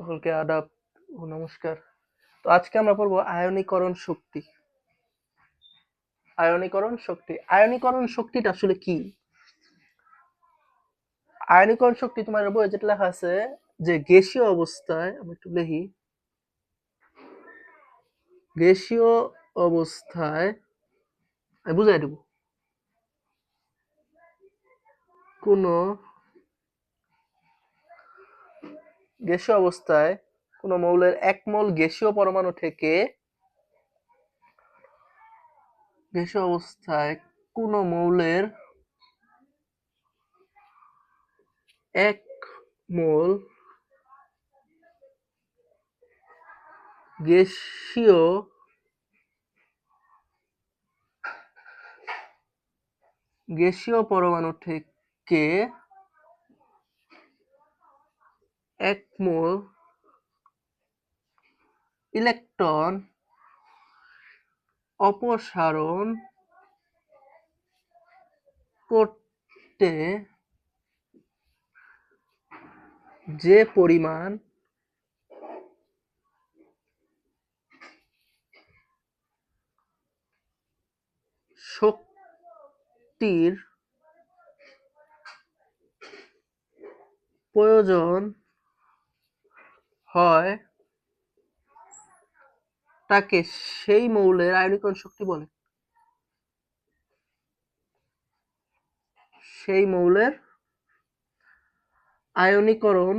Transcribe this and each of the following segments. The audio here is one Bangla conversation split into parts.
সকলকে আদাব ও নমস্কার। তো আজকে আমরা পড়বো আয়নীকরণ শক্তি। আয়নীকরণ শক্তিটা আসলে কি? আয়নীকরণ শক্তি তোমার বইয়ে যেটা লেখা আছে যে গ্যাসীয় অবস্থায়, আমি একটু লিখি, গ্যাসীয় অবস্থায় আমি বুঝাই দেব, কোনো গ্যাসীয় অবস্থায় কোনো মৌলের 1 মোল গ্যাসীয় পরমাণু থেকে গ্যাসীয় অবস্থায় কোনো মৌলের 1 মোল গ্যাসীয় পরমাণু থেকে 1 মোল ইলেকট্রন অপসারণ করতে যে পরিমাণ শক্তির প্রয়োজন হয় তাকে সেই মৌলের আয়নীকরণ শক্তি বলে। সেই মৌলের আয়নীকরণ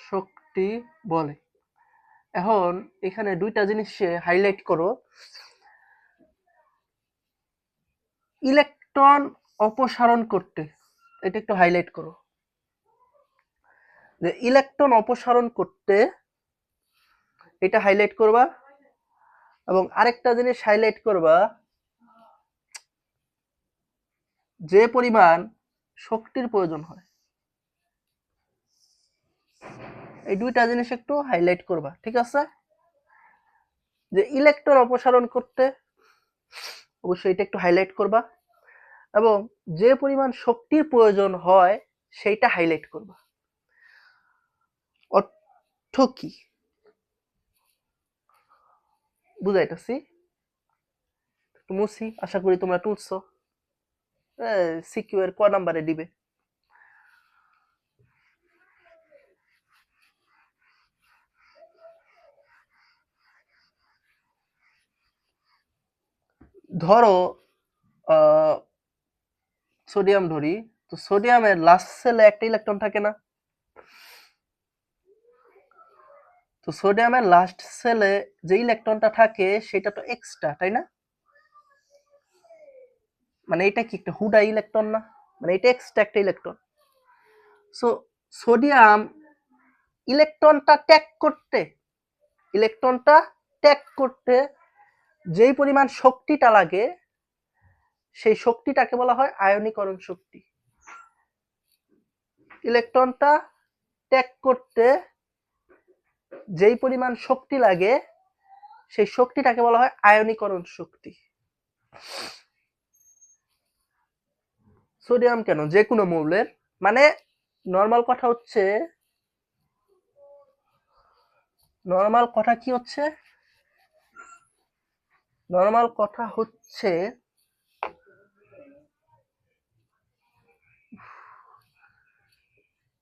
শক্তি বলে। এখন এখানে দুইটা জিনিস হাইলাইট করো। ইলেকট্রন অপসারণ করতে, এটা একটু হাইলাইট করো যে ইলেকট্রন অপসারণ করতে, এটা হাইলাইট করবা। এবং আরেকটা জিনিস হাইলাইট করবা, যে পরিমাণ শক্তির প্রয়োজন হয়, এই দুইটা জিনিস একটু হাইলাইট করবা, ঠিক আছে? যে ইলেকট্রন অপসারণ করতে অবশ্যই এটা একটু হাইলাইট করবা, এবং যে পরিমাণ শক্তির প্রয়োজন হয় সেইটা হাইলাইট করবা। অর্থ কি বুঝাইতেছি? একটু মুছি, আশা করি তোমরা তুলছো। সিকিউ এর ক নাম্বারে দিবে? ধরো সোডিয়াম ধরি, তো সোডিয়ামের লাস্ট সেলে একটা ইলেকট্রন থাকে না? তো সোডিয়ামের লাস্ট সেলে যে ইলেকট্রনটা থাকে সেটা তো এক্সট্রা, তাই না? মানে এটা কি একটা হুডা ইলেকট্রন না? মানে এটা এক্সট্রা একটা ইলেকট্রন। সো সোডিয়াম ইলেকট্রনটা ত্যাগ করতে যেই পরিমাণ শক্তিটা লাগে, সেই শক্তিটাকে বলা হয় আয়নীকরণ শক্তি। ইলেকট্রনটা ত্যাগ করতে যেই পরিমাণ শক্তি লাগে, সেই শক্তিটাকে বলা হয় আয়নীকরণ শক্তি। সোডিয়াম কেন, যে কোনো মৌলের, মানে নরমাল কথা হচ্ছে, নরমাল কথা হচ্ছে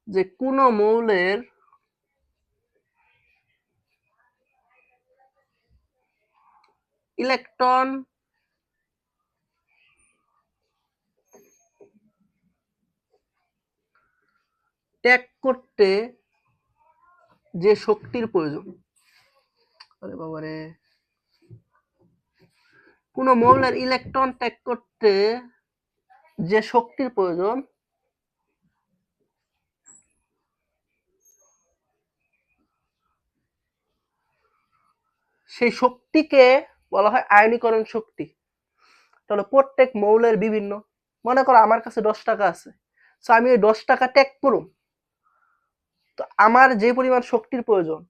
যে কোনো মৌলের ইলেকট্রন ত্যাগ করতে যে শক্তির প্রয়োজন, আরে বাবারে, কোনো মৌলের ইলেকট্রন ত্যাগ করতে যে শক্তির প্রয়োজন, সেই শক্তিকে বলা হয় আয়নীকরণ শক্তি। তাহলে প্রত্যেক মৌলের বিভিন্ন, মনে করো আমার কাছে 10 টাকা আছে, তো আমি ওই 10 টাকা ত্যাগ করুম, তো আমার যে পরিমাণ শক্তির প্রয়োজন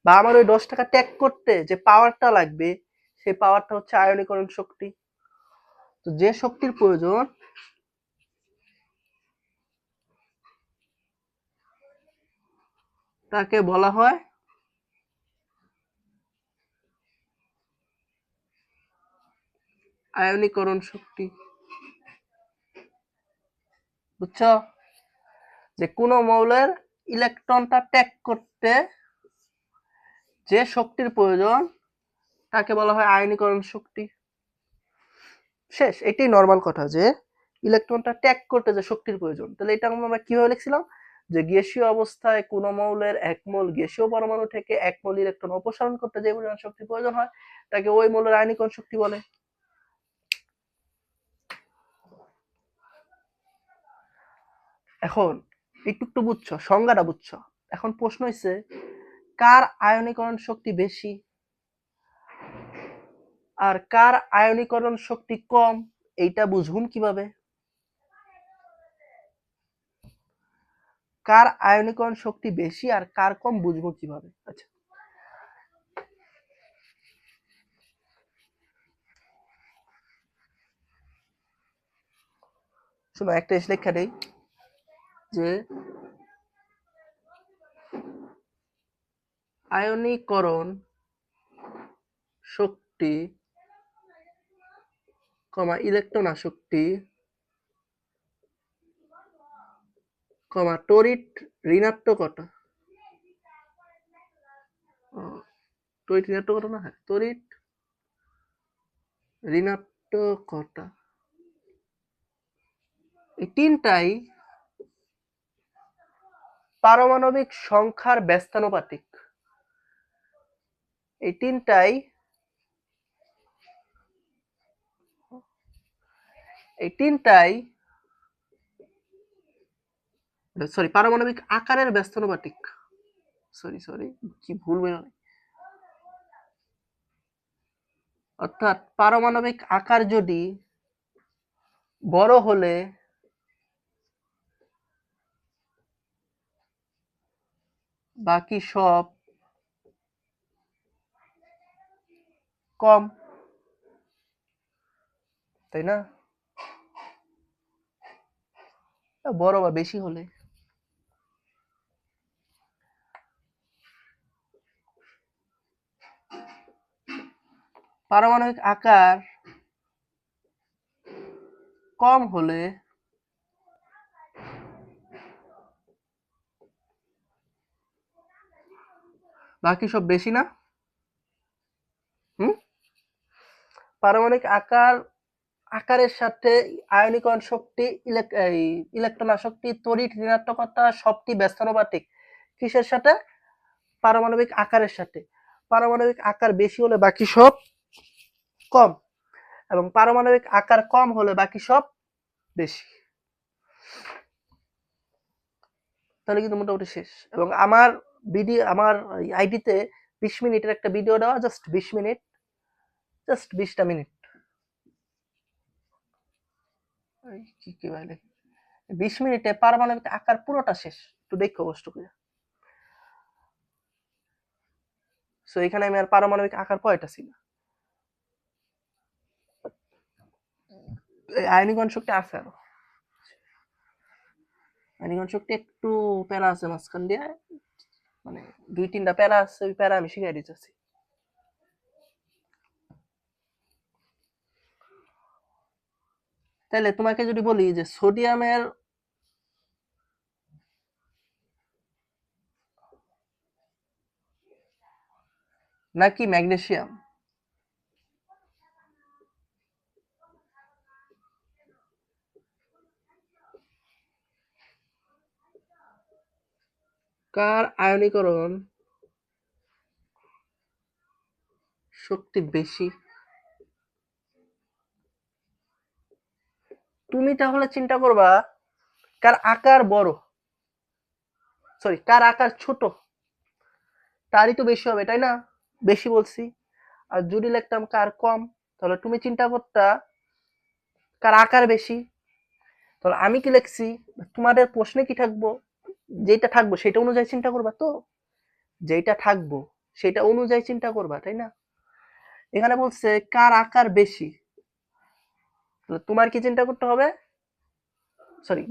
বা আমার ওই 10 টাকা ত্যাগ করতে যে পাওয়ারটা লাগবে, সেই পাওয়ারটা হচ্ছে আয়নীকরণ শক্তি। তো যে শক্তির প্রয়োজন তাকে বলা হয় আয়নীকরণ শক্তি। বুঝছো, যে কোনো মৌলের ইলেকট্রনটা ত্যাগ করতে যে শক্তির প্রয়োজন তাকে বলা হয় আয়নীকরণ শক্তি। শেষ। এটাই নর্মাল কথা, যে ইলেকট্রনটা ত্যাগ করতে যে শক্তির প্রয়োজন। তাহলে এটা আমরা কিভাবে লিখছিলাম, যে গ্যাসীয় অবস্থায় কোনো মৌলের এক মোল গ্যাসীয় পরমাণু থেকে এক মোল ইলেকট্রন অপসারণ করতে যে পরিমাণ শক্তি প্রয়োজন হয় তাকে ওই মৌলের আয়নীকরণ শক্তি বলে। এখন একটু বুঝছো, সংজ্ঞাটা বুঝছো। এখন প্রশ্ন হচ্ছে কার আয়নীকরণ শক্তি বেশি আর কার আয়নীকরণ শক্তি কম, এইটা বুঝুম কিভাবে? কার আয়নীকরণ শক্তি বেশি আর কার কম বুঝবো কিভাবে? আচ্ছা, শোনো, একটা লেখা দেই, যে আয়নীকরণ শক্তি কমা ইলেকট্রন আসক্তি কমা তড়িৎ ঋণাত্মকতা, তড়িৎ ঋণাত্মকতা না, হ্যাঁ তড়িৎ ঋণাত্মকতা, এই তিনটাই পারমাণবিক সংখ্যার ব্যস্তানুপাতিক। এই তিনটাই পারমাণবিক আকারের ব্যস্তানুপাতিক। সরি কি ভুল বেরোয়। অর্থাৎ পারমাণবিক আকার যদি বড় হলে বাকি সব কম, তাই না? বড় বা বেশি হলে। পারমাণবিক আকার কম হলে বাকি সব বেশি না? পারমাণবিক আকারের সাথে আয়নীকরণ শক্তি, ইলেকট্রন আসক্তি, তড়িৎ ঋণাত্মকতা সবটি ব্যস্তানুপাতিক। কিসের সাথে? পারমাণবিক আকারের সাথে। পারমাণবিক আকার বেশি হলে বাকি সব কম, এবং পারমাণবিক আকার কম হলে বাকি সব বেশি। তাহলে কিন্তু মোটামুটি শেষ। এবং আমার আইডিতে 20 মিনিটের একটা ভিডিও দেওয়া, জাস্ট 20টা মিনিট, কি বলে 20 মিনিটে পারমাণবিক আকার পুরোটা শেষ। একটু দেখো কষ্ট করে। সো এখানে আমি আর পারমাণবিক আকার কয়টা ছিল, আয়নীকরণ শক্তি আছে আরো, আয়নীকরণ শক্তি একটু প্যারা আছে মাঝখান দিয়ে, মানে 2-3টা প্যারা আছে, ওই প্যারা আমি শিখাই দিতেছি। তাহলে তোমাকে যদি বলি যে সোডিয়ামের নাকি ম্যাগনেসিয়াম, কার আয়নীকরণ শক্তি বেশি, তুমি তাহলে চিন্তা করবা কার আকার বড়, কার আকার ছোট, তারই তো বেশি হবে, তাই না? বেশি বলছি। আর যদি লিখতাম কার কম, তাহলে তুমি চিন্তা করতা কার আকার বেশি। তাহলে আমি কি লিখছি, তোমাদের প্রশ্নে কি থাকবো, যেটা থাকবো সেটা অনুযায়ী চিন্তা করবা, তো যেটা থাকবো সেটা অনুযায়ী চিন্তা করবা, তাই না? এখানে বলছে কার আকার বেশি, তোমার কি চিন্তা করতে হবে,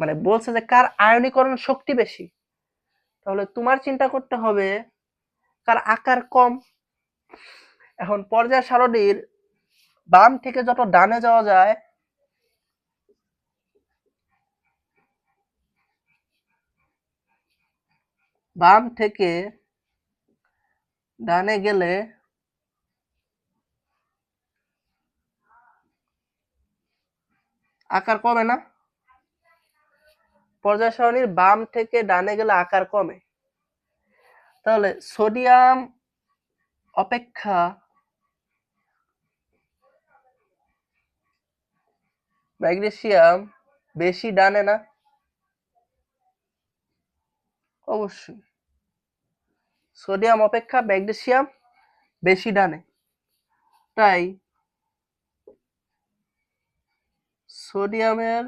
মানে বলছে যে কার আয়নীকরণ শক্তি বেশি, তাহলে তোমার চিন্তা করতে হবে কার আকার কম। এখন পর্যায় সারণীর বাম থেকে যত ডানে যাওয়া যায় বাম থেকে ডানে গেলে আকার কমে না? পর্যায় সারণীর বাম থেকে ডানে গেলে আকার কমে। তাহলে সোডিয়াম অপেক্ষা ম্যাগনেসিয়াম বেশি ডানে না? অবশ্যই সোডিয়াম অপেক্ষা ম্যাগনেসিয়াম বেশি ডানে। তাই সোডিয়ামের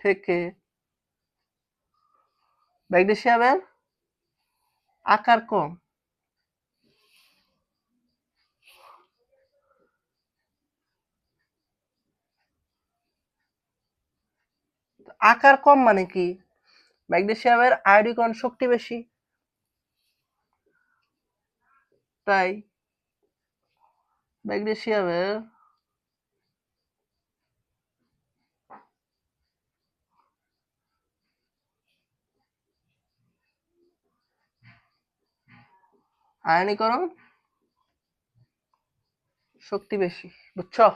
থেকে ম্যাগনেসিয়ামের আকার কম। আকার কম মানে কি? ম্যাগনেসিয়ামের আয়নীকরণ শক্তি বেশি, তাই ম্যাগনেসিয়ামের আয়নীকরণ শক্তি বেশি। বুঝছো?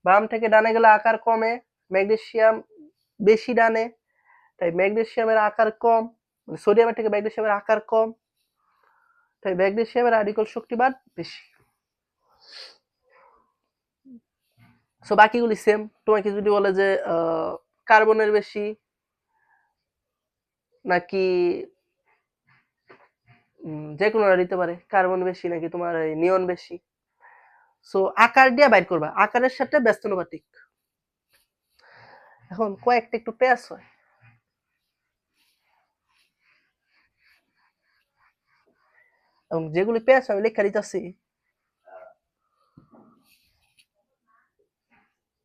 বাম থেকে ডানে গেলে আকার কমে, ম্যাগনেসিয়াম বেশি ডানে, তাই ম্যাগনেসিয়ামের আকার কম, মানে সোডিয়ামের থেকে ম্যাগনেসিয়ামের আকার কম, তাই ম্যাগনেসিয়ামের আয়নীকরণ শক্তিমান বেশি। সো বাকিগুলি সেম। তোমাকে যদি বলে যে কার্বনের বেশি নাকি যে কোনো দিতে পারে, কার্বন বেশি নাকি তোমার নিয়ন বেশি, সো আকার দিয়ে বাইর করবা, আকারের সাথে ব্যস্তানুপাতিক। এখন কয়েকটা একটু পেঁয়াজ হয়, এবং যেগুলি পেঁয়াজ আমি লেখা দিতেছি,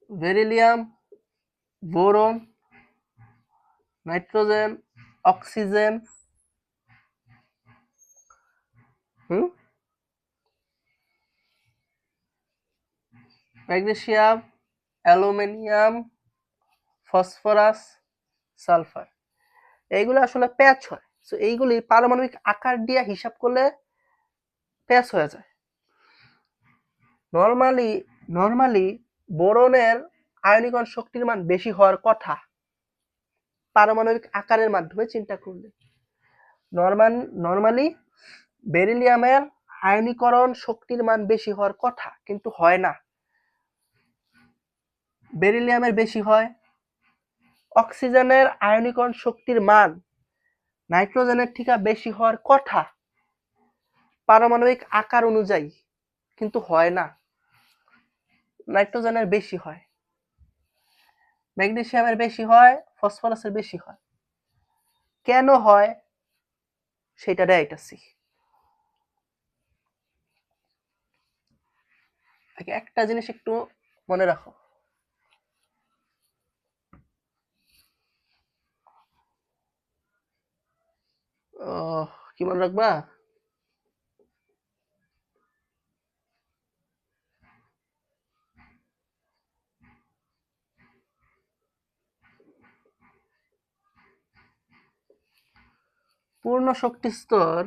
beryllium, boron, nitrogen, oxygen, magnesium, aluminium, phosphorus, sulphur, এইগুলো আসলে প্যাচ হয়। তো এইগুলি পারমাণবিক আকার দিয়ে হিসাব করলে প্যাচ হয়ে যায়। নর্মালি বোরনের আয়নীকরণ শক্তির মান বেশি হওয়ার কথা পারমাণবিক আকারের মাধ্যমে চিন্তা করলে। নর্মালি বেরিলিয়ামের আয়নীকরণ শক্তির মান বেশি হওয়ার কথা, কিন্তু হয় না। বেরিলিয়ামের বেশি হয়। অক্সিজেনের আয়নীকরণ শক্তির মান নাইট্রোজেনের থেকে বেশি হওয়ার কথা পারমাণবিক আকার অনুযায়ী, কিন্তু হয় না। নাইট্রোজেনের বেশি হয়, ম্যাগনেসিয়ামের বেশি হয়, ফসফরাসের বেশি হয়। কেন হয় সেটা দেখাইতেছি। একটা জিনিস একটু মনে রাখো, কি মনে রাখবা? পূর্ণ শক্তি স্তর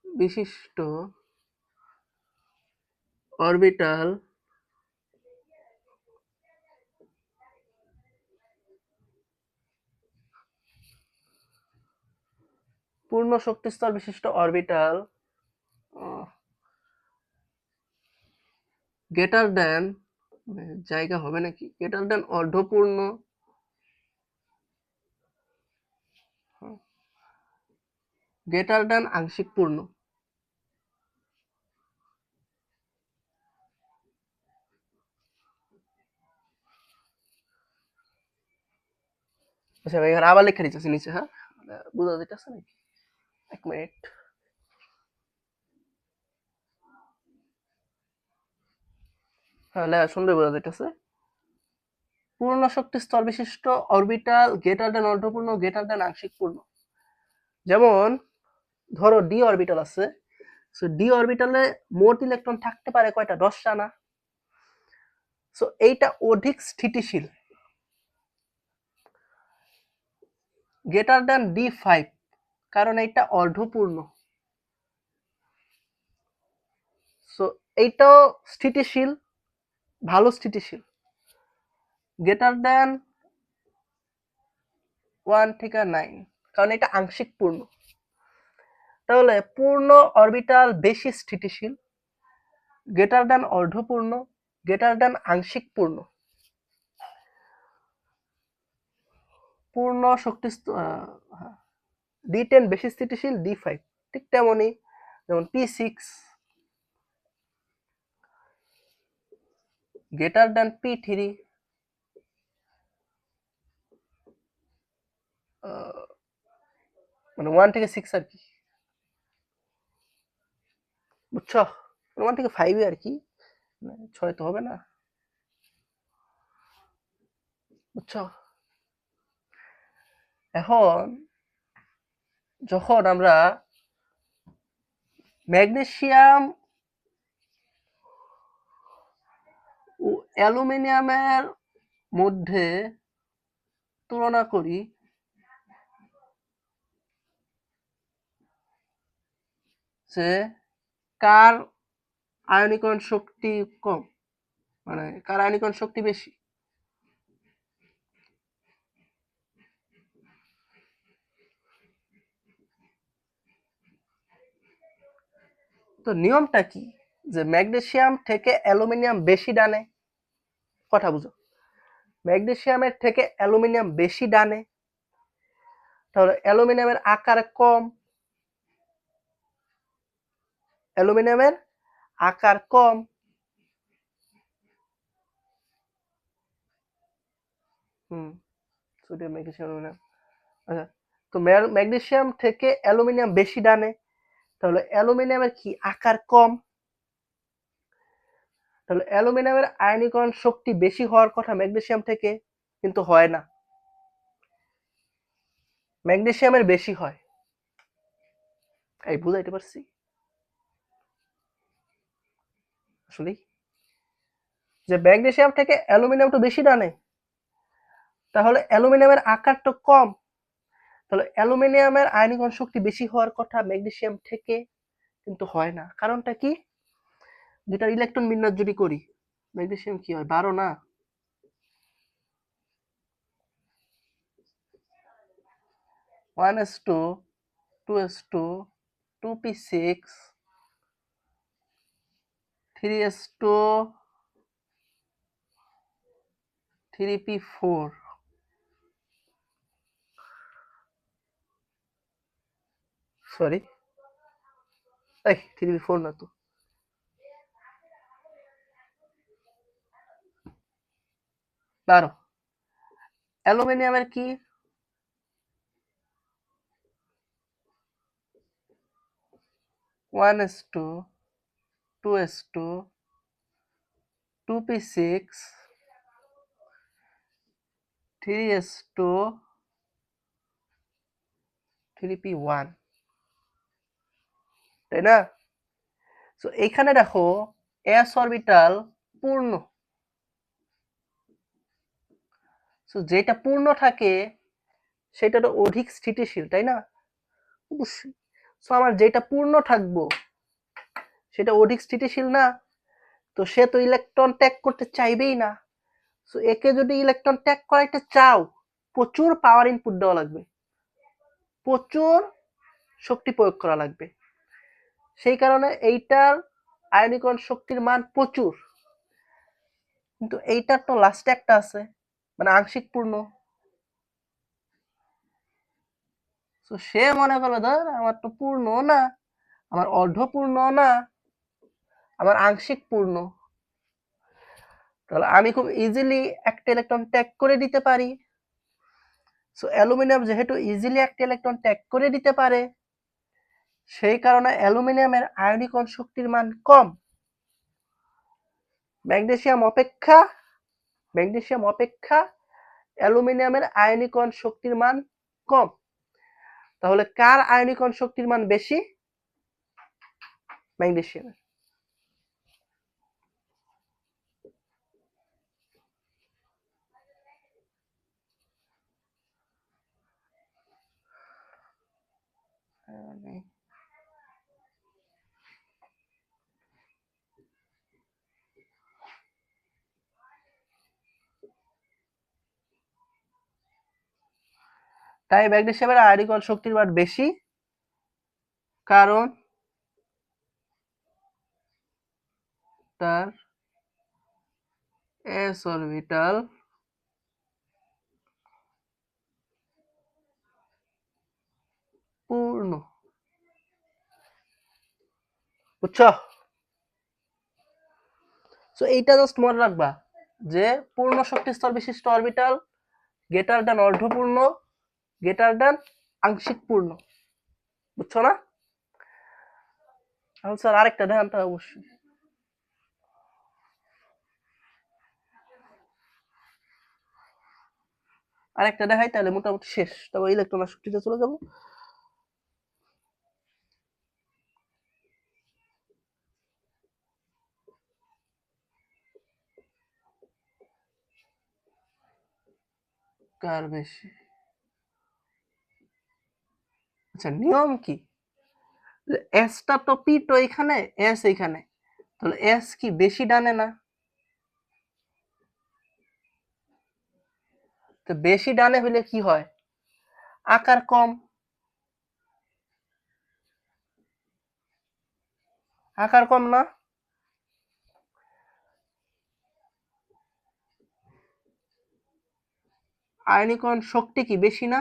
বিশিষ্ট অরবিটাল পূর্ণ শক্তি স্তর বিশিষ্ট অরবিটাল গ্রেটার দেন, জায়গা হবে নাকি, গ্রেটার দেন অর্ধপূর্ণ, গ্রেটার দেন আংশিক পূর্ণ। আচ্ছা ভাই, এখানে আবার লেখা দিতেছি নিচে, হ্যাঁ বুঝা যেতেছে নাকি? এক মিনিট। হ্যাঁ সুন্দর বোঝা যেতেছে। পূর্ণ শক্তি স্তর বিশিষ্ট অরবিটাল গ্রেটার দেন অর্ধপূর্ণ গ্রেটার দেন আংশিক পূর্ণ। যেমন ধরো ডি অরবিটাল আছে, সো ডি অরবিটালে মোট ইলেকট্রন থাকতে পারে কয়টা? 10টা না? সো এইটা অধিক স্থিতিশীল, গ্রেটার দেন D5, কারণ এইটা অর্ধপূর্ণ। সো এইটাও স্থিতিশীল, ভালো স্থিতিশীল, গ্রেটার দেন 1 থেকে 9, কারণ এটা আংশিক পূর্ণ। তাহলে পূর্ণ অরবিটাল বেশি স্থিতিশীল, গ্রেটার দেন অর্ধপূর্ণ, গ্রেটার দেন আংশিক পূর্ণ। পূর্ণ শক্তি D10 বেশি স্থিতিশীল, D5 ঠিক তেমনই, যেমন P6 গ্রেটার দেন P3, মানে 1 থেকে 6 আর কি, বুঝছো? 1 থেকে 5 আর কি, 6 তো হবে না, বুঝছো? এখন যখন আমরা ম্যাগনেসিয়াম ও অ্যালুমিনিয়ামের মধ্যে তুলনা করি, যে কার আয়নীকরণ শক্তি কম, মানে কার আয়নীকরণ শক্তি বেশি, তো নিয়মটা কি? যে ম্যাগনেসিয়াম থেকে অ্যালুমিনিয়াম বেশি ডানে, কথা বুঝো, ম্যাগনেসিয়ামের থেকে অ্যালুমিনিয়াম বেশি ডানে, তাহলে অ্যালুমিনিয়ামের আকার কম, অ্যালুমিনিয়ামের আকার কম, সোডিয়াম ম্যাগনেসিয়াম অ্যালুমিনিয়াম, আচ্ছা, তো ম্যাগনেসিয়াম থেকে অ্যালুমিনিয়াম বেশি ডানে, তাহলে অ্যালুমিনিয়ামের কি আকার কম, তাহলে অ্যালুমিনিয়ামের আয়নীকরণ শক্তি বেশি হওয়ার কথা ম্যাগনেসিয়াম থেকে, কিন্তু হয় না, ম্যাগনেসিয়ামের বেশি হয়। এই বুঝাইতে পারছি আসলে, যে ম্যাগনেসিয়াম থেকে অ্যালুমিনিয়াম তো বেশি ডানে, তাহলে অ্যালুমিনিয়ামের আকার তো কম, তাহলে অ্যালুমিনিয়ামের আয়নীকরণ শক্তি বেশি হওয়ার কথা ম্যাগনেসিয়াম থেকে, কিন্তু হয় না। কারণটা কি? দুটার ইলেকট্রন বিন্যাস যদি করি, ম্যাগনেসিয়াম কি হয়? 12 না? 1s2 2s2 2p6 3s2 3p4, sorry এই 3p4 না তো, 12। অ্যালুমিনিয়ামের কি? 1s2 2s2 2p6 3s2 3p1, তাই না? তো এইখানে দেখো s অরবিটাল পূর্ণ, তো যেটা পূর্ণ থাকে সেটা তো অধিক স্থিতিশীল, তাই না? অবশ্যই। সো আমার যেটা পূর্ণ থাকবো সেটা অধিক স্থিতিশীল না, তো সে তো ইলেকট্রন ত্যাগ করতে চাইবেই না। সো একে যদি ইলেকট্রন ত্যাগ করাইতে চাও, প্রচুর পাওয়ার ইনপুট দেওয়া লাগবে, প্রচুর শক্তি প্রয়োগ করা লাগবে। সেই কারণে এইটার আয়নীকরণ শক্তির মান প্রচুর, কিন্তু এইটার তো লাস্টে একটা আছে, মানে আংশিক পূর্ণ। তো সে মনে করলো ধর আমার তো পূর্ণ না, আমার অর্ধপূর্ণ না, আমার আংশিক পূর্ণ, তাহলে আমি খুব ইজিলি একটা ইলেকট্রন ত্যাগ করে দিতে পারি। সো অ্যালুমিনিয়াম যেহেতু ইজিলি একটা ইলেকট্রন ত্যাগ করে দিতে পারে, সেই কারণে অ্যালুমিনিয়ামের আয়নীকরণ শক্তির মান কম, ম্যাগনেসিয়াম অপেক্ষা অ্যালুমিনিয়ামের আয়নীকরণ শক্তির মান কম। তাহলে কার আয়নীকরণ শক্তির মান বেশি? ম্যাগনেসিয়ামের। তাই ম্যাগনেসিয়ামের আয়নীকরণ শক্তির মান বেশি, কারণ তার s অরবিটাল পূর্ণ। বুঝছো? সো এইটা জাস্ট মনে রাখবা যে পূর্ণ শক্তি স্তর বিশিষ্ট অরবিটাল গ্রেটার দ্যান অর্ধপূর্ণ, গ্রেটার দ্যান আংশিক পূর্ণ। বুঝছো না? স্যার আরেকটা দেখান তো অবশ্যই। আরেকটা দেখাই তাহলে মোটামুটি শেষ, তারপর ইলেকট্রন শক্তিতে চলে যাবো। কার বেশি? আচ্ছা, নিয়ম কি? এসটা তো পি তো এখানে, এস এখানে, তাহলে এস কি বেশি ডানে না? তো বেশি ডানে হলে কি হয়? আকার কম। আকার কম না? আয়নীকরণ শক্তি কি বেশি না?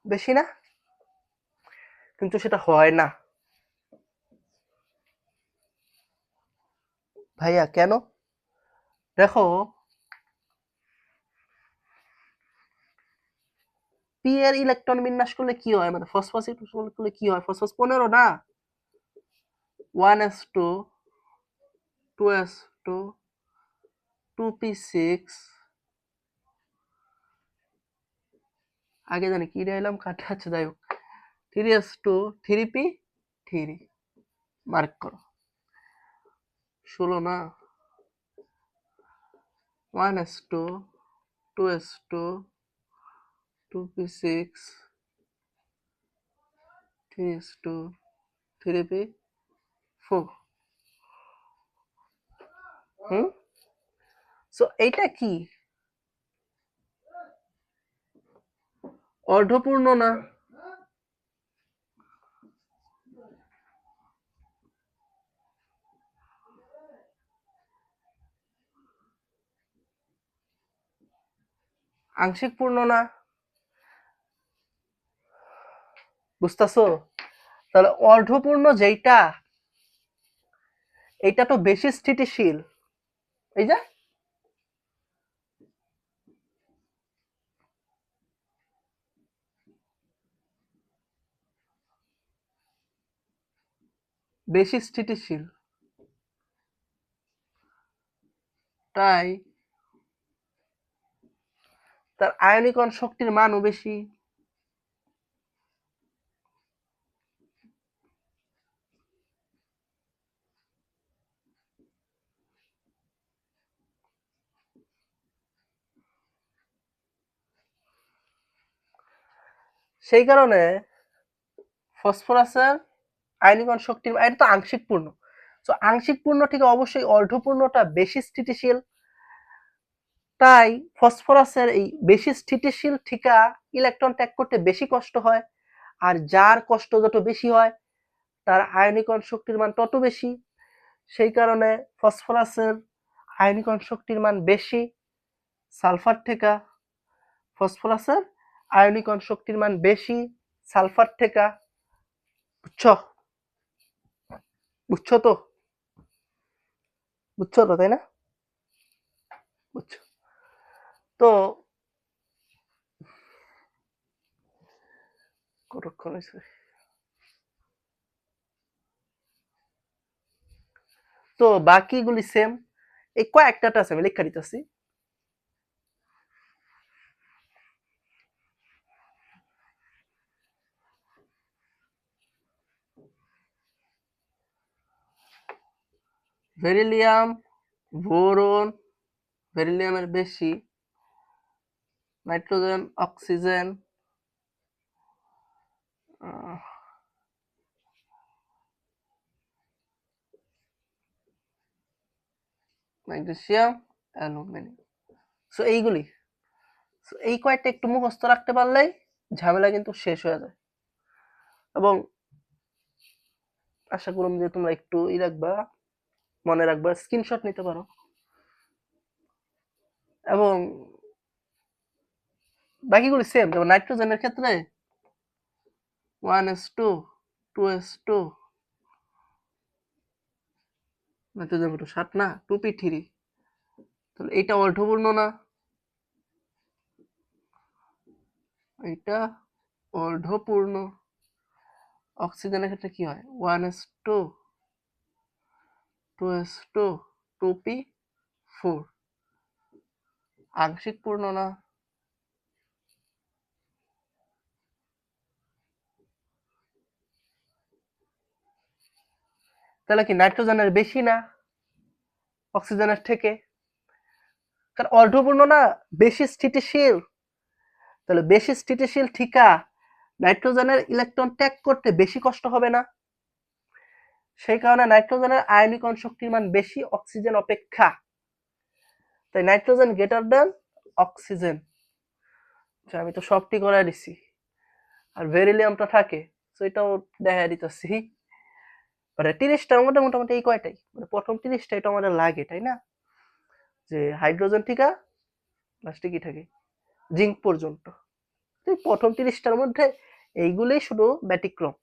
বেশি না? কিন্তু সেটা হয় না ভাইয়া, কেন? দেখো, পি এর ইলেকট্রন বিন্যাস করলে কি হয়, মানে ফসফরাস করলে কি হয়? ফসফরাস 15 না, 1s2 2s2 2p6, আগে জানি কি দিলাম কাটা আছে, যাই হোক 3s2 3p3, মার্ক করো। 16 না, 1s2 2s2 2p6 3s2 3p4। So এইটা কি অর্ধপূর্ণ না? আংশিক পূর্ণ না? বুঝতেছো? তাহলে অর্ধপূর্ণ যেইটা, এইটা তো বেশি স্থিতিশীল। এই যে বেশি স্থিতিশীল, তাই তার আয়নীকরণ শক্তির মানও বেশি। সেই কারণে ফসফরাসের আয়নীকরণ শক্তির, এটা তো আংশিক পূর্ণ, তো আংশিক পূর্ণ থেকে অবশ্যই অর্ধপূর্ণটা বেশি স্থিতিশীল। তাই ফসফরাসের এই বেশি স্থিতিশীল ঠিকা ইলেকট্রন ত্যাগ করতে বেশি কষ্ট হয়, আর যার কষ্ট যত বেশি হয় তার আয়নীকরণ শক্তির মান তত বেশি। সেই কারণে ফসফরাসের আয়নীকরণ শক্তির মান বেশি সালফার থেকে। ফসফরাসের আয়নীকরণ শক্তির মান বেশি সালফার থেকে। বুঝছো? বুঝছো তো? বুঝছো তো, তাই না? বুঝছো তো? কতক্ষণ হয়েছে? তো বাকিগুলি সেম, এই কয়েকটা আছে আমি লেখা দিতেছি। বেরিলিয়াম, বোরন, বেরিলিয়ামের বেশি, nitrogen, oxygen, magnesium, aluminium. So এইগুলি, এই কয়েকটা একটু মুখস্থ রাখতে পারলেই ঝামেলা কিন্তু শেষ হয়ে যায়। এবং আশা করুন যে তোমরা একটু রাখবা, মনে রাখবা, স্ক্রিনশট নিতে পারো। এবং বাকিগুলি সেম, যেমন নাইট্রোজেনের ক্ষেত্রে 1s2 2s2, নাইট্রোজেন কত 7 না, 2p3, তাহলে এটা অর্ধপূর্ণ না, এটা অর্ধপূর্ণ। অক্সিজেনের ক্ষেত্রে কি হয়, 1s2 2s2 2p4, আংশিক পূর্ণ না। তাহলে কি নাইট্রোজেনের বেশি না অক্সিজেনের থেকে? কারণ অর্ধপূর্ণ না, বেশি স্থিতিশীল। তাহলে বেশি স্থিতিশীল থিকা নাইট্রোজেনের ইলেকট্রন ত্যাগ করতে বেশি কষ্ট হবে না? সেই কারণে নাইট্রোজেনের আয়নীকরণ শক্তির মান বেশি অক্সিজেন অপেক্ষা। তাই নাইট্রোজেন গ্রেটার দেন অক্সিজেন। আমি তো সবটি করে দিছি। আর বেরিলিয়ামটা থাকে, তো এটাও দেখা দিতেছি। মানে 30টার মধ্যে মোটামুটি এই কয়টাই, মানে প্রথম 30টা এটা আমাদের লাগে, তাই না? যে হাইড্রোজেন থিকা লাস্টে কি থাকে, জিঙ্ক পর্যন্ত। এই প্রথম 30টার মধ্যে এইগুলোই শুধু ব্যতিক্রম।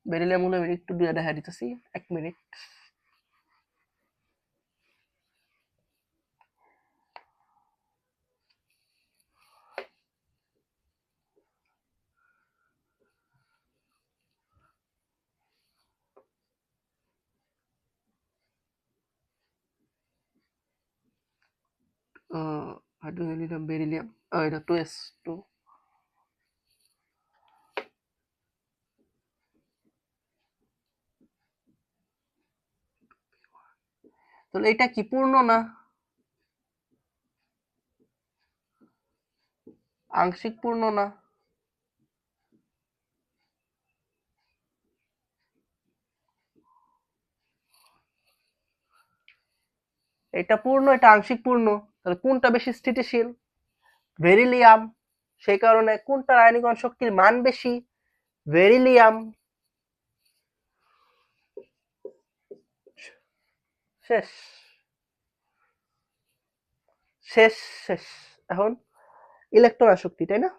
বেরিলিয়াম হলো আমি একটু দিয়ে দেখা দিতেছি, 1 মিনিট। হাইড্রোজেন, লিথিয়াম, বেরিলিয়াম, এটা 2s2। তাহলে এটা কি পূর্ণ না আংশিক পূর্ণ না? এটা পূর্ণ, এটা আংশিক পূর্ণ। তাহলে কোনটা বেশি স্থিতিশীল? বেরিলিয়াম। সেই কারণে কোনটার আয়নীকরণ শক্তির মান বেশি? বেরিলিয়াম। শেষ শেষ শেষ। এখন ইলেকট্রন আসক্তি, তাই না?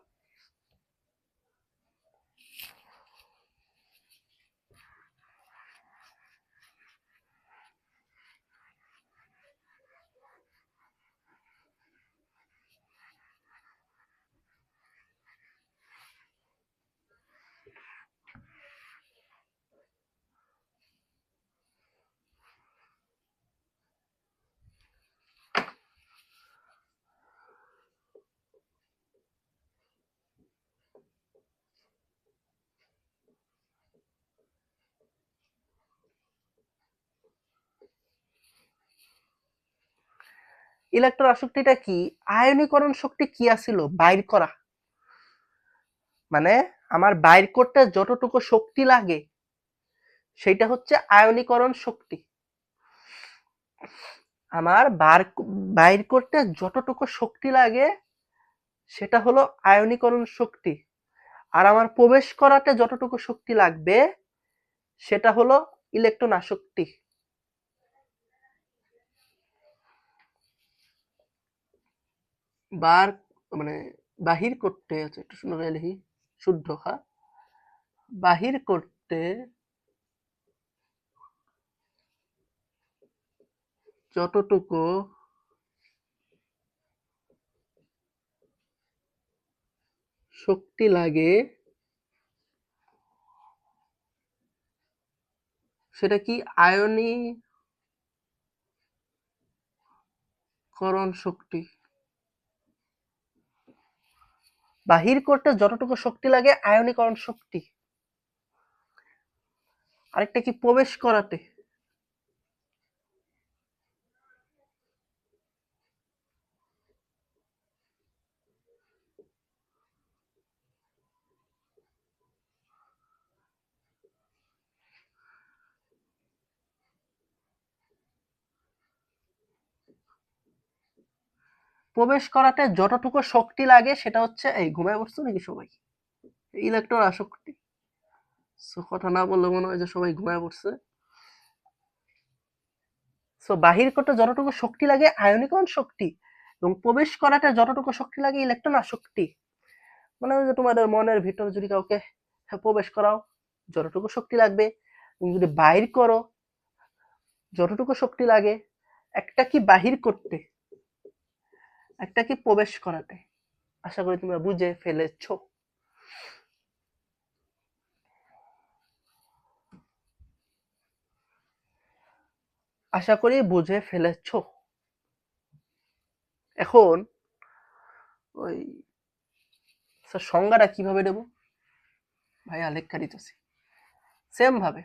ইলেকট্রন আসক্তিটা কি? আয়নীকরণ শক্তি কি আছিল বাইর করা, মানে আমার বাইর করতে যতটুকু শক্তি লাগে সেটা হচ্ছে আয়নীকরণ শক্তি। আমার বাইর করতে যতটুকু শক্তি লাগে সেটা হলো আয়নীকরণ শক্তি। আর আমার প্রবেশ করাতে যতটুকু শক্তি লাগবে সেটা হলো ইলেকট্রন আসক্তি। বার মানে বাহির করতে, আছে একটু সুন্দর লিখি, শুদ্ধ, হ্যাঁ, বাহির করতে যতটুকু শক্তি লাগে সেটা কি আয়নীকরণ শক্তি। বাহির করতে যতটুকু শক্তি লাগে আয়নীকরণ শক্তি। আরেকটা কি প্রবেশ করাতে। প্রবেশ করাতে যতটুকু শক্তি লাগে সেটা হচ্ছে এই ঘুমায় পড়ছো নাকি সবাই? ইলেকট্রন আসক্তি। সো কথা না বললে মনে হয় যে সবাই ঘুমায় পড়ছে। সো বাহির করতে যতটুকু শক্তি লাগে আয়নীকরণ শক্তি এবং প্রবেশ করাতে যতটুকু শক্তি লাগে ইলেকট্রন আসক্তি। মানে ওই যে তোমাদের মনের ভিতর যদি কাউকে প্রবেশ করাও যতটুকু শক্তি লাগবে এবং যদি বাহির করো যতটুকু শক্তি লাগে। একটা কি বাহির করতে, একটা কি প্রবেশ করাতে। আশা করি তোমরা বুঝে ফেলেছো। আশা করি বুঝে ফেলেছো। এখন ওই স্যার সংজ্ঞাটা কিভাবে দেব? ভাইয়া লেখা দিতেছি সেম ভাবে।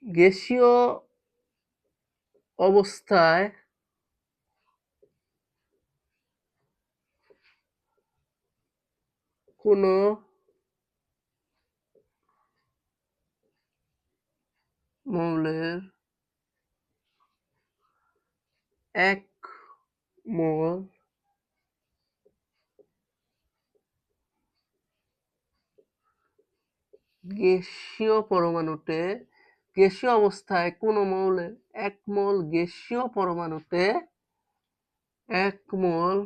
গ্যাসীয় অবস্থায় কোনো মৌলের 1 মোল গ্যাসীয় পরমাণুতে, গ্যাসীয় অবস্থায় কোনো মৌলের 1 মোল গ্যাসীয় পরমাণুতে 1 মোল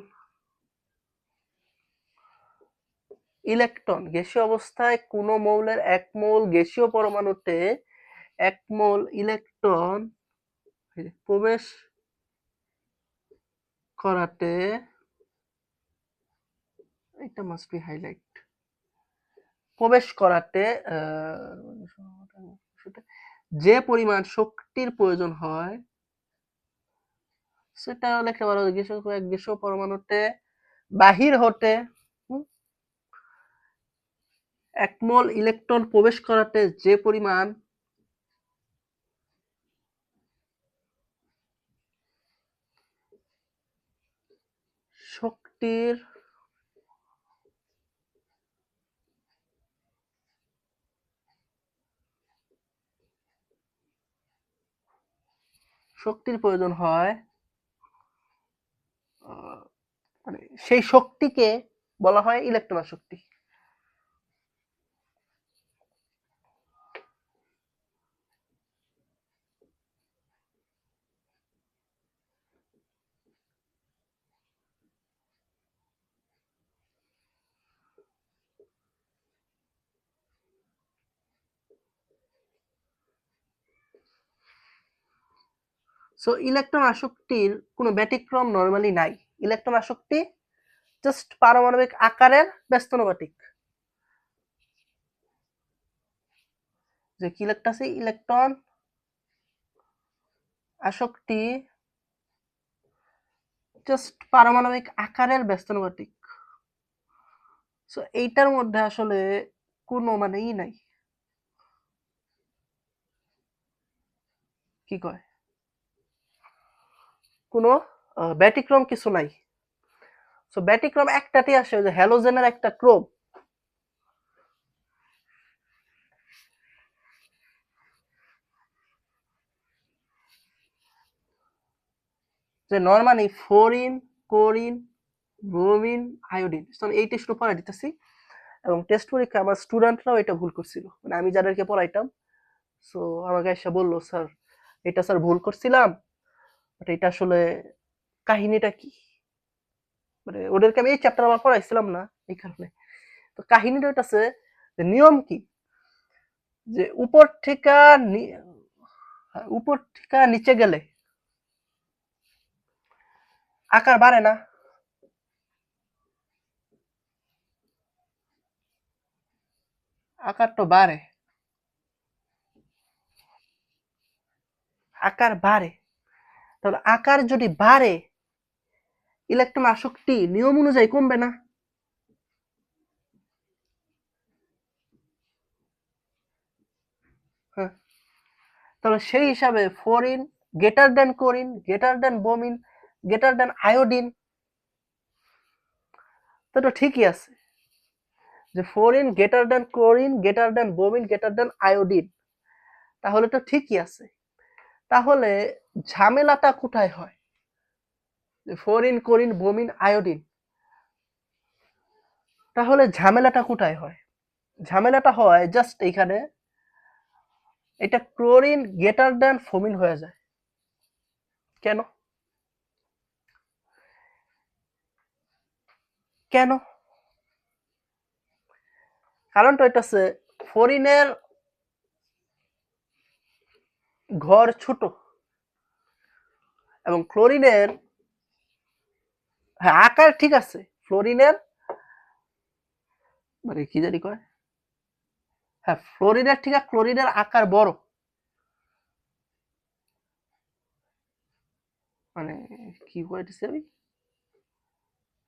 ইলেকট্রন, গ্যাসীয় অবস্থায় কোনো মৌলের 1 মোল গ্যাসীয় পরমাণুতে 1 মোল ইলেকট্রন প্রবেশ করাতে, এটা মাস্ট বি হাইলাইট, প্রবেশ করাতে যে পরিমাণ শক্তির প্রয়োজন হয় সেটা লিখতে পারো গ্যাসীয় পরমাণুতে বাহির হতে 1 মোল ইলেকট্রন প্রবেশ করাতে যে পরিমাণ শক্তির প্রয়োজন হয় মানে সেই শক্তিকে বলা হয় ইলেকট্রন আসক্তি। সো ইলেকট্রন আসক্তির কোনো ব্যতিক্রম নরমালি নাই। ইলেকট্রন আসক্তি জাস্ট পারমাণবিক আকারের ব্যস্তানুপাতিক। যে কি লিখতেছি, ইলেকট্রন আসক্তি জাস্ট পারমাণবিক আকারের ব্যস্তানুপাতিক। সো এইটার মধ্যে আসলে কোনো মানেই নাই, কি কয় কোনো ব্যতিক্রম কিছু নাই। সো ব্যতিক্রম একটাতেই আসে, যে হ্যালোজেনের একটা ক্রোম, যে normally fluorine, chlorine, bromine, iodine, এই টেস্ট পড়া দিতেছি এবং টেস্ট পরীক্ষা আমার স্টুডেন্টরাও এটা ভুল করছিল, মানে আমি যাদেরকে পড়াইতাম। সো আমাকে এসে বললো, স্যার এটা স্যার ভুল করছিলাম, বাট এটা আসলে কাহিনীটা কি, মানে ওদেরকে আমি এই চ্যাপ্টার আবার পড়াইছিলাম না এই কারণে। তো কাহিনীটা হইতাছে যে নিয়ম কি, যে উপর থেকে নিচে গেলে আকার বাড়ে না, আকার তো বাড়ে, আকার বাড়ে। তাহলে আকার যদি বাড়ে, ইলেকট্রন আসক্তি নিয়ম অনুযায়ী কমবে না? হ্যাঁ, তাহলে সেই হিসাবে fluorine greater than chlorine, greater than bromine, greater than iodine, তো এটা ঠিকই আছে যে fluorine greater than chlorine, greater than bromine, greater than iodine, তাহলে তো ঠিকই আছে। তাহলে ঝামেলাটা কোথায় হয়? যে ফ্লোরিন, ক্লোরিন, ব্রোমিন, আয়োডিন, তাহলে ঝামেলাটা কোথায় হয়? ঝামেলাটা হয় জাস্ট এইখানে, এটা ক্লোরিন গ্রেটার দেন ফ্রোমিন হয়ে যায়। কেন? কেন? কারণটা হইতাছে ফ্লোরিনের ঘর ছোট এবং ক্লোরিনের, হ্যাঁ আকার ঠিক আছে, ফ্লোরিনের মানে কি জানি কয়, হ্যাঁ ফ্লোরিনের ঠিক আছে, ক্লোরিনের আকার বড়, মানে কি কইতেছি আমি,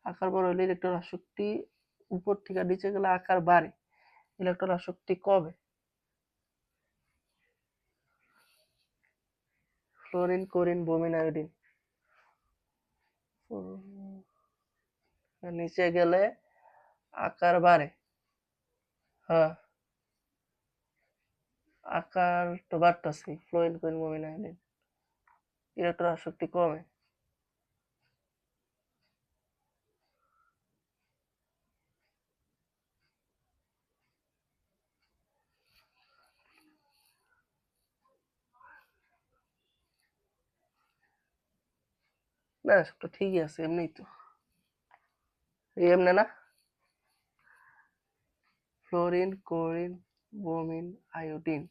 আকার বড় হলে ইলেকট্রন আসক্তি উপর থেকে নিচে গেলে আকার বাড়ে, ইলেকট্রন আসক্তি কমে। ফ্লোরিন, ক্লোরিন, ব্রোমিন, আয়োডিন নিচে গেলে আকার বাড়ে। হ্যাঁ, আকার তো বাড়তেছে, fluorine, chlorine, bromine, iodine, electron আসক্তি কমে। না সব তো ঠিকই আছে, এমনি তো এমনি না, ফ্লোরিন, ক্লোরিন, ব্রোমিন, আয়োডিন,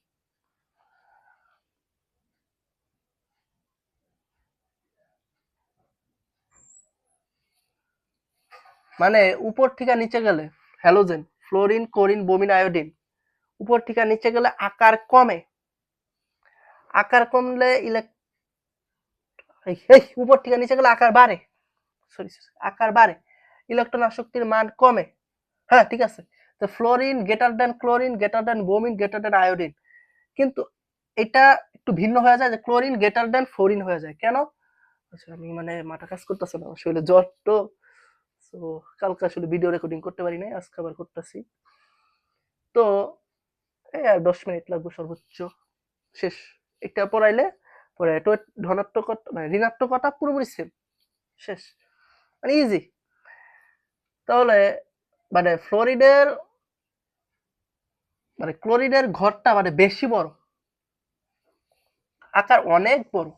মানে উপর থেকে নিচে গেলে halogen, fluorine, chlorine, bromine, iodine উপর থেকে নিচে গেলে আকার কমে, আকার কমলে উপর থেকে নিচে গেলে আকার বাড়ে, সরি আকার বাড়ে, ইলেকট্রন আসক্তির মান কমে। হ্যাঁ ঠিক আছে, তো fluorine greater than chlorine, greater than bromine, greater than iodine, কিন্তু এটা একটু ভিন্ন হয়ে যায় যে ক্লোরিন গ্রেটার দেন ফ্লোরিন হয়ে যায়। কেন? আচ্ছা, আমি মানে মাথা কাজ করতেছে না, আসলে জ্বর তো, তো কালকে আসলে ভিডিও রেকর্ডিং করতে পারি নাই, আজকে আবার করতেছি। তো এই আর 10 মিনিট লাগবে সর্বোচ্চ, শেষ। এটা পড়াইলে পরে ধনাত্মকতা মানে ঋণাত্মকতা পুরোপুরি সেম, শেষ, মানে ইজি। তাহলে মানে ফ্লোরিনের মানে ক্লোরিনের ঘরটা মানে বেশি বড়, আকার অনেক বড়।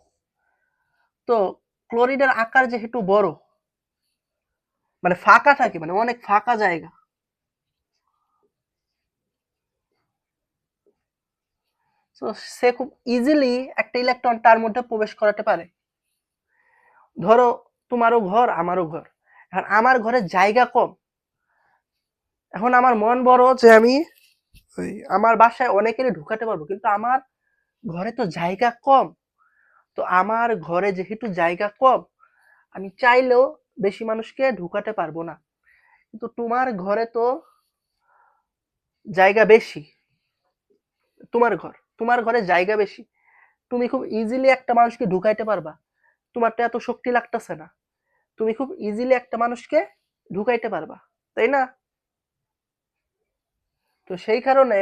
তো ক্লোরিনের আকার যেহেতু বড়, মানে ফাঁকা থাকে, মানে অনেক ফাঁকা জায়গা, তো সে খুব ইজিলি একটা ইলেকট্রন তার মধ্যে প্রবেশ করাতে পারে। ধরো তোমারও ঘর আমারও ঘর, এখন আমার ঘরে জায়গা কম, এখন আমার মন বড় যে আমি আমার বাসায় অনেকেরই ঢুকাতে পারবো, কিন্তু আমার ঘরে তো জায়গা কম। তো আমার ঘরে যেহেতু জায়গা কম, আমি চাইলেও বেশি মানুষকে ঢুকাতে পারবো না, কিন্তু তোমার ঘরে তো জায়গা বেশি, তোমার ঘরে জায়গা বেশি, তুমি খুব ইজিলি একটা মানুষকে ঢুকাইতে পারবা, তোমার তো এত শক্তি লাগতেছে না, তুমি খুব ইজিলি একটা মানুষকে ঢুকাইতে পারবা, তাই না? তো সেই কারণে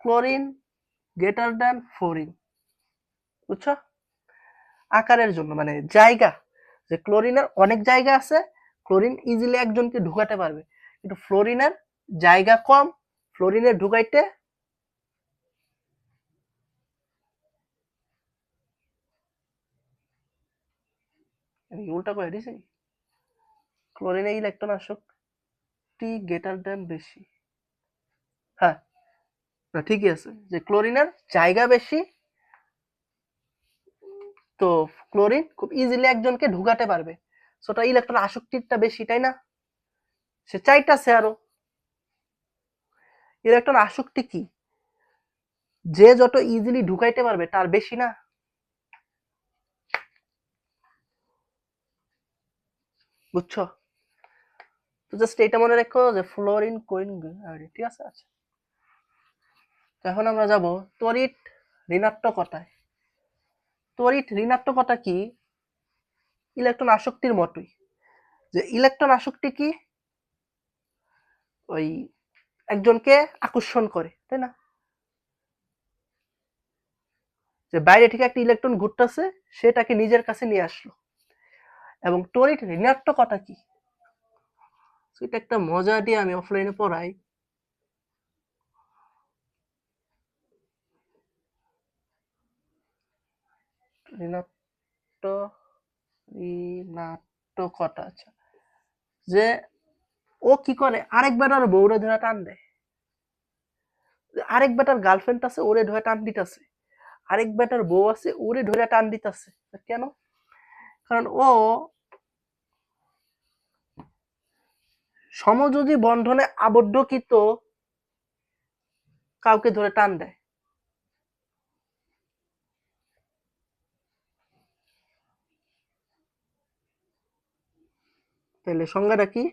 ক্লোরিন গ্রেটার দ্যান ফ্লোরিন, বুঝছো? আকারের জন্য মানে জায়গা, যে ক্লোরিনের অনেক জায়গা আছে, ক্লোরিন ইজিলি একজনকে ঢুকাতে পারবে, কিন্তু ফ্লোরিনের জায়গা কম, ফ্লোরিনের ঢুকাইতে আমি উল্টা করে দিছি, ক্লোরিনের ইলেকট্রন আসক্তি গ্রেটার দ্যান বেশি, হ্যাঁ না ঠিকই আছে যে ক্লোরিনের জায়গা বেশি, তো ক্লোরিন খুব ইজিলি একজনকে ঢুকাতে পারবে, সো ওটা ইলেকট্রন আসক্তিটা বেশি, তাই না? সে চাইতাছে আরো ইলেকট্রন আসক্তি কি? যে যত ইজিলি ঢুকাইতে পারবে তার বেশি না? বুঝছো? তো জাস্ট এটা মনে রেখো যে ফ্লোরিন কোরিন, ঠিক আছে? আচ্ছা, এখন আমরা যাব তড়িৎ ঋণাত্মকতায়। তড়িৎ ঋণাত্মকতা কি? ইলেকট্রন আসক্তির মতোই। যে ইলেকট্রন আসক্তি কি? ওই একজনকে আকর্ষণ করে, তাই না? যে বাইরে থেকে একটা ইলেকট্রন ঘুরতেছে, সেটাকে নিজের কাছে নিয়ে আসলো। এবং তড়িৎ ঋণাত্মকতা কি? এটা একটা মজা দিয়ে আমি অফলাইনে পড়াই। ঋণাত্মকতা, আচ্ছা। যে ও কি করে, আরেক বেটার বউরে ধরে টান দেয়। আরেক বেটার গার্লফ্রেন্ড আছে, ওরে ধরে টান দিতেছে। আরেক বেটার বউ আছে, ওরে ধরে টান দিতেছে। কেন? কারণ ও সমযোজী বন্ধনে আবদ্ধকৃত কাউকে ধরে টান দেয়। তাহলে সংজ্ঞাটা কি?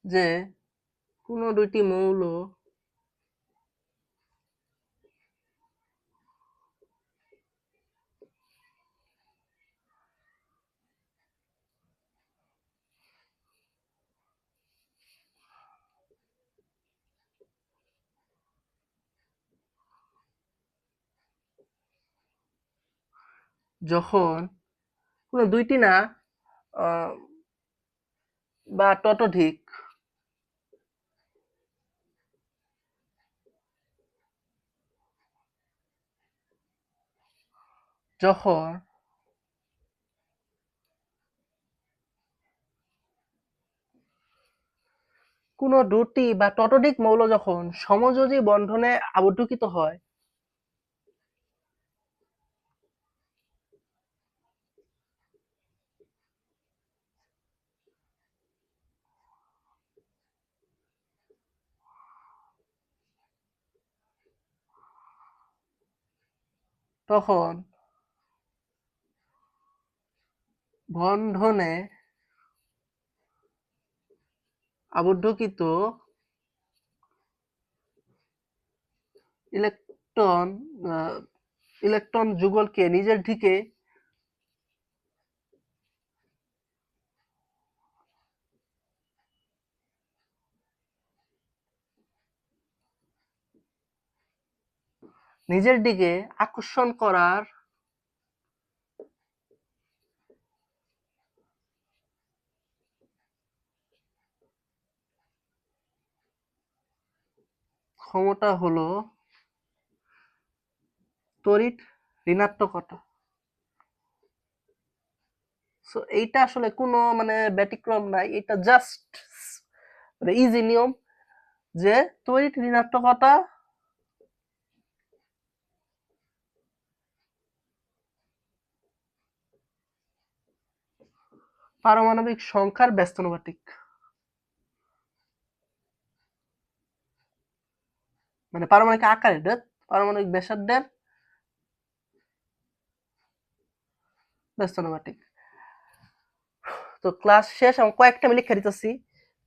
যে কোন দুইটি মৌল যখন কোন দুইটি না বা ততোধিক যখন কোন দুটি বা ততোধিক মৌল যখন সমযোজী বন্ধনে আবদ্ধকৃত হয়, তখন বন্ধনে আবদ্ধকৃত ইলেকট্রন ইলেকট্রন যুগলকে নিজের দিকে আকর্ষণ করার ক্ষমতা হলো তড়িৎ ঋণাত্মকতা। সো এইটা আসলে কোনো মানে ব্যতিক্রম নাই, এটা জাস্ট মানে ইজি নিয়ম যে তড়িৎ ঋণাত্মকতা পারমাণবিক সংখ্যার ব্যস্তানুপাতিক, মানে পারমাণবিক আকারের, পারমাণবিক ব্যাসার্ধের ব্যস্তানুপাতিক। তো ক্লাস শেষ, আমি কয়েকটা আমি লিখে দিতেছি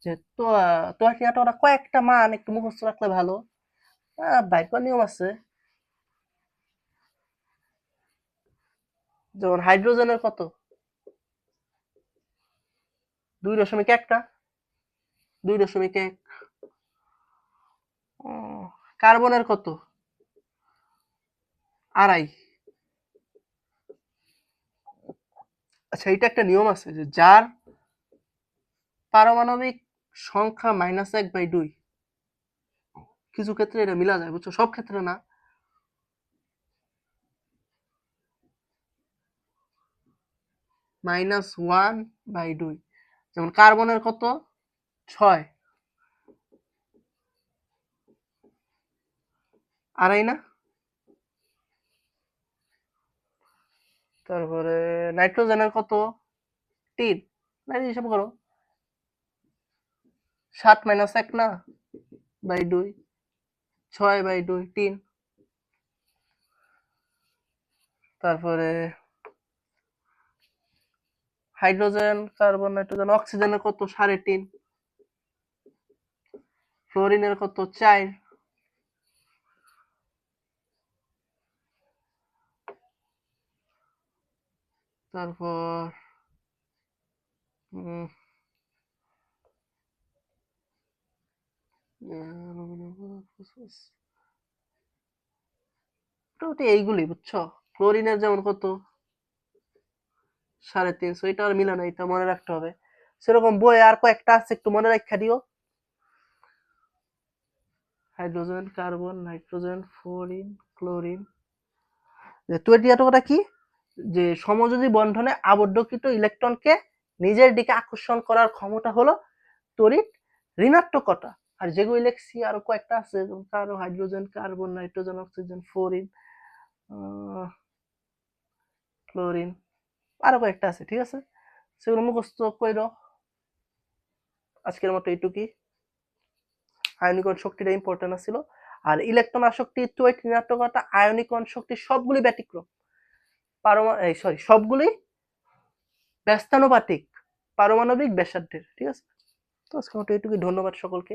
যে তো ওরা কয়েকটা মান একটু মুখস্থ রাখলে ভালো। বাইর করার নিয়ম আছে। যেমন হাইড্রোজেনের কত? 2.1টা, 2.1। কার্বনের কত? 2.5। আচ্ছা, এটা একটা নিয়ম আছে যে যার পারমাণবিক সংখ্যা -1/2, কিছু ক্ষেত্রে এটা মিলা যায়, বুঝছো? সব ক্ষেত্রে না। -1/2। যেমন কার্বনের কত? 6। 2.5 না? তারপরে নাইট্রোজেনের কত? 3 না হিসাব করো 7 মাইনাস 1 না বাই 2 6 বাই 2 3 তারপরে হাইড্রোজেন কার্বন নাইট্রোজেন অক্সিজেনের কত 3.5 ফ্লোরিনের কত 4 তারপর মোটামুটি এইগুলি বুঝছো ক্লোরিনের যেমন কত 3.5 এটা আর মিলে না এটা মনে রাখতে হবে সেরকম বই আর কয়েকটা আছে একটু মনে রাখা দিও hydrogen carbon nitrogen fluorine chlorine যে 20 কি যে সমযোজী বন্ধনে আবদ্ধকৃত ইলেকট্রনকে নিজের দিকে আকর্ষণ করার ক্ষমতা হলো তড়িৎ ঋণাত্মকতা আর যেগুলো লিখছি আরো কয়েকটা আছে কারো hydrogen carbon nitrogen oxygen fluorine chlorine আরো কয়েকটা আছে ঠিক আছে সেগুলো মুখস্থ কইরো আজকের মতো এইটুকুই আয়নীকরণ শক্তিটা ইম্পর্টেন্ট ছিল আর ইলেকট্রন আসক্তি তড়িৎ ঋণাত্মকতা আয়নীকরণ শক্তি সবগুলি ব্যতিক্রম সবগুলি ব্যস্তানুপাতিক পারমাণবিক ব্যাসার্ধের ঠিক আছে তো আজকের মতো এইটুকুই ধন্যবাদ সকলকে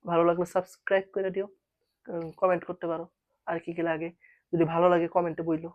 ভালো লাগলে সাবস্ক্রাইব করে দিও কমেন্ট করতে পারো আর কি কি লাগে যদি ভালো লাগে কমেন্টে বইলো